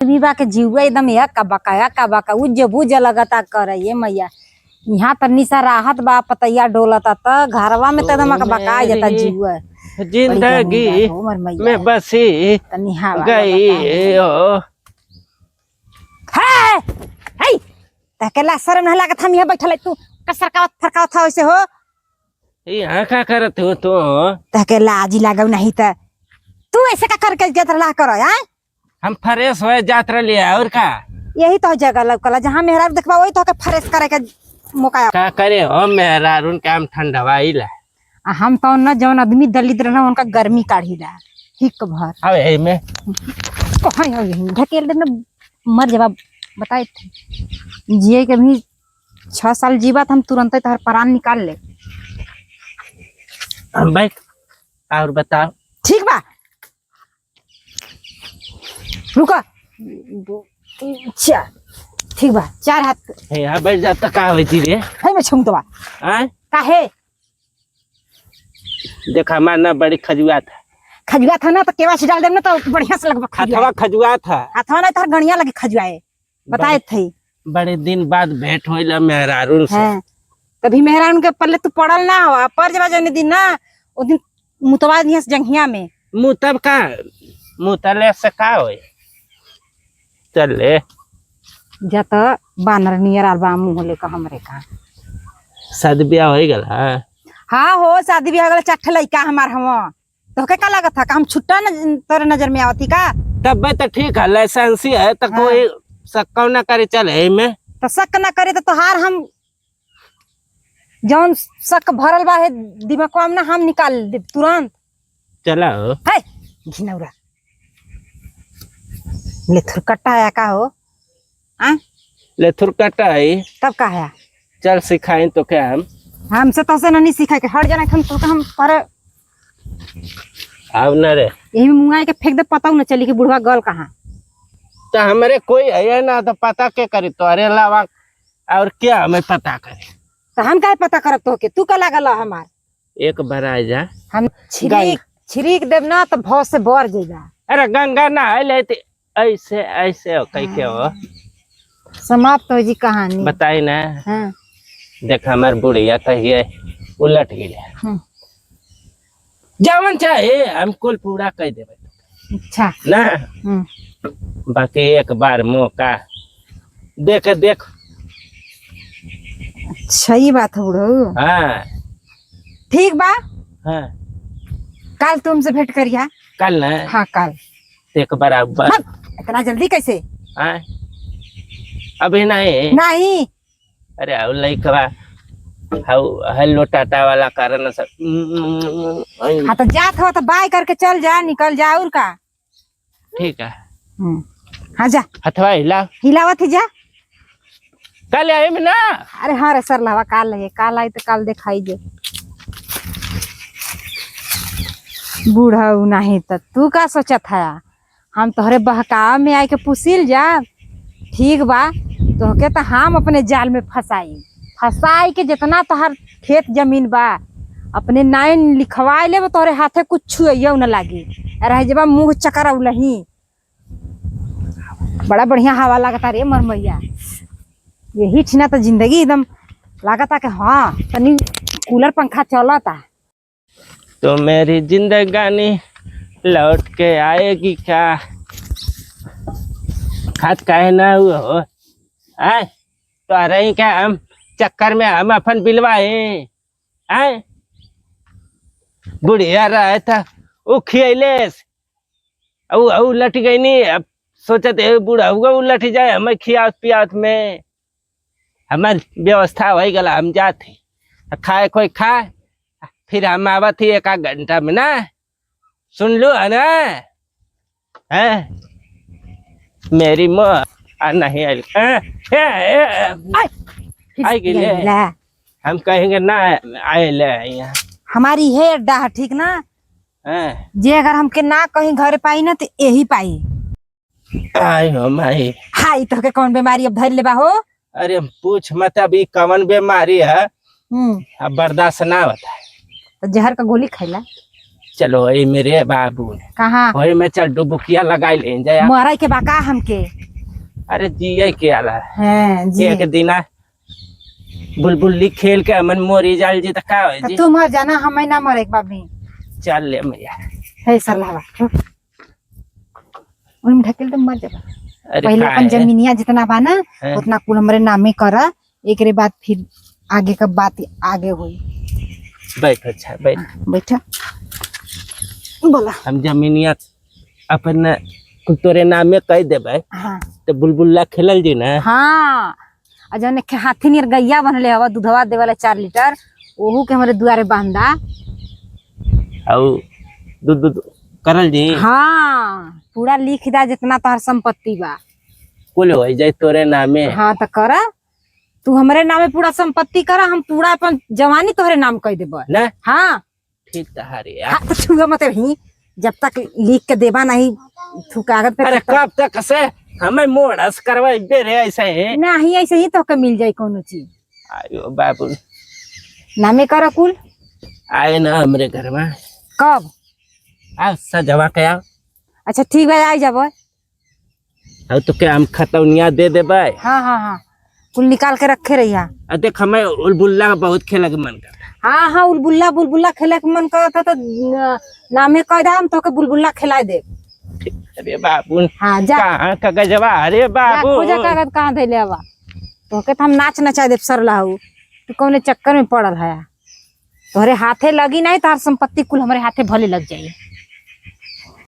बीबा के जीवा एकदम का बका उज्ज बुझ लगता करे ये मैया यहाँ तर निशा राहत बा पतैया डोलता त घरवा में तो एकदम बका जाता जीवा जिंदगी में बसी गई हो। है तकेला शर्म नहीं लागत हम यहाँ बैठल तू कसरकावत फरकावत था वैसे हो यहाँ का करत हो तो तकेला आजी लागव नहीं त तू ऐसे का करके जतरा करो यार हम फ्रेश हो जात रही और का यही तो जगह लौकला जहाँ मेहरा देखबा वही तो के फ्रेश करे के मौका का करे हो मेरा रुन काम ठंडवाई ला हम तो न जौन आदमी दलित रहना उनका गर्मी काढ़ी ला हिक भर अब ए में कहां यही ढकेल देना मर जवाब बताए थे जिए के भी 6 साल जीवा हम तुरंत तोहर प्राण निकाल ले हम बैठ और बताओ ठीक बा रुका अच्छा ठीक बा 4 हाथ यहाँ बैठ जाता का होती रे है मैं छुम तो बा काहे देखा मारना बड़ी खजुआ था ना तो केवासी डाल देना तो बढ़िया से लगवा खजुआ था हाथवा ना तोहर गणिया लगे खजुआए बताए थे बड़े दिन बाद भेंट होइला मेहरारून से कभी मेहरारून के पल्ले तू पड़ल ना हो पर जब जने दिन ना ओ दिन मुतवा दिया जंघिया में मुंह तब का मुतले से का होई चल ले जत बानर नियर आलबा मुंह ले का हमरे का शादी ब्याह हो गल हां हो शादी ब्याह गल चट्ठ लइका हमार हम तो के का लागत था का हम छुट्टा न तोरे नजर में आवती का तब तो ठीक है लाइसेंस है तो कोई शक ना करे चल में तो शक ना करे तो तोहार हम जौन शक भरल बा है दिमागवा में ना हम निकाल दे तुरंत चला है घिनौरा ले थुरकट्टा आया का हो ले थुरकट्टा है तब का है चल सिखाएं तो क्या हमसे तो से नहीं सीखा के हट जाना हम पर अब न रे यही में मुंगाई के फेंक दे पता न चली कि बुढ़वा गल कहाँ तो हमारे कोई है ना तो पता के करी तो अरे अलावा और क्या हमें पता करे तो हम क्या पता करब तो के तू का लागल हमार एक बार आ जा हम छिरीक देव ना तो भौ से बर जेगा अरे गंगा ना ले ऐसे ऐसे हो कई के हो समाप्त हो जी कहानी बताई ना हाँ। देख हमार बुढ़िया कहिए उलट गई जवन चाहे हम कुल पूरा कह देवे अच्छा ना बाकी एक बार मौका देख सही बात हो बुढ़ऊ हाँ ठीक बा हाँ कल तुमसे भेंट करिया कल ना हाँ कल एक बार इतना जल्दी कैसे हाँ अभी नहीं अरे लइकवा हेलो टाटा वाला कारण सब हाँ तो जात हो तो बाय करके चल जा निकल जा और का ठीक है हाँ जा हथवा हिलावत ही जा कल आए में ना अरे हाँ रे सर लावा काल आई तो काल दिखाई दे बूढ़ा नहीं तो तू का सोचत है हम तोहरे बहकाव में आए के पुसिल जा ठीक बा तो के तो हम अपने जाल में फंसाई के जितना तोहर खेत जमीन बा अपने नाइन लिखवाए ले तोहरे हाथे कुछ छुइयो न लागी रह जबा मुंह चकर उलही बड़ा बढ़िया हवा लगता रे मरमैया यही छिना तो जिंदगी एकदम लागता कि हाँ तनी कूलर पंखा चलता तो मेरी जिंदगानी लौट के आएगी क्या खाद काहे ना हुआ हो आए तो आ रही क्या हम चक्कर में हम अपन बिलवाए आए बुढ़िया रहा था वो खियलेस उलट गई नहीं अब सोचते बूढ़ा हुआ उलट जाए हमें खियात पियात में हमार व्यवस्था हो गला हम जाते खाए कोई खाए फिर हम आवत ही 1 घंटा में ना सुन लो है ना है मेरी माँ नहीं आई हम कहेंगे ना आए ले यहाँ हमारी है अड्डा ठीक ना जे अगर हमके ना कहीं घर पाई ना तो यही पाई आई हो माई हाई तो के कौन बीमारी अब धर लेबा हो अरे पूछ मत अभी कवन बीमारी है अब बर्दाश्त ना होता है तो जहर का गोली खैला चलो ये मेरे बाबू कहाँ वही में चल डुबुकिया लगाई ले जाए। मरई के बाका हमके अरे जिये के आला हैं जी एक दिन बुलबुल्ली खेल के मन मोरी जाल जी तो का हो जी। तू मर जाना हम ना मरे बाबी चल ले मैया। है सर लावा उन ढकेल तुम मर जाबा। अरे पहले का अपन है? जमीनिया जितना बा ना हैं? उतना कुल हमरे नामे कर। एकरे बाद फिर आगे का बात आगे हुई। बैठ अच्छा बैठ। बैठा बोला। हम जमीनिया अपन तोरे नामे कह देबे हाँ तो बुलबुल्ला खेलल जी ना। हाँ आ जौन हाथी नियर गैया बनले हवा दूधवा देवाला 4 लीटर ओहू के हमारे दुआरे बांधा। और दूध दूध करल जी। हाँ पूरा लिख दा जितना तोहर संपत्ति बा कुल हो जाए तोरे नामे। हाँ तो कर तू हमरे नामे पूरा संपत्ति कर हम पूरा अपन जवानी तोहरे नाम कह देब ना हाँ। ठीक तहारी हाँ तो छुआ मत ही जब तक लिख के देबा नहीं तू कागज पे अरे कब तक से हमें मोड़स करवाई बेरे ऐसे है। नहीं ऐसे ही तो के मिल जाए कोनो चीज। आयो बाबू नामे कर कुल आए ना हमरे घर में कब। आ सजवा के आओ। अच्छा ठीक है आई जाब। और तो क्या हम खतौनिया दे देबे। हाँ हाँ हाँ कुल निकाल के रखे रहिया। देख हमें उलबुल्ला का बहुत खेले के मन कर। हाँ हाँ बुलबुल्ला बुलबुल्ला खेले के मन करता तो नामे कह दाम तो के बुलबुल्ला खिला दे। अरे बाबू हाँ जा कहाँ कागजवा। अरे जा बाबू खोजा कागज कहाँ धैले हवा तो के तो हम नाच नचा देव सरला हूँ तू कौन चक्कर में पड़ल है। तोहरे हाथे लगी नहीं तार संपत्ति कुल हमारे हाथे भले लग जाये।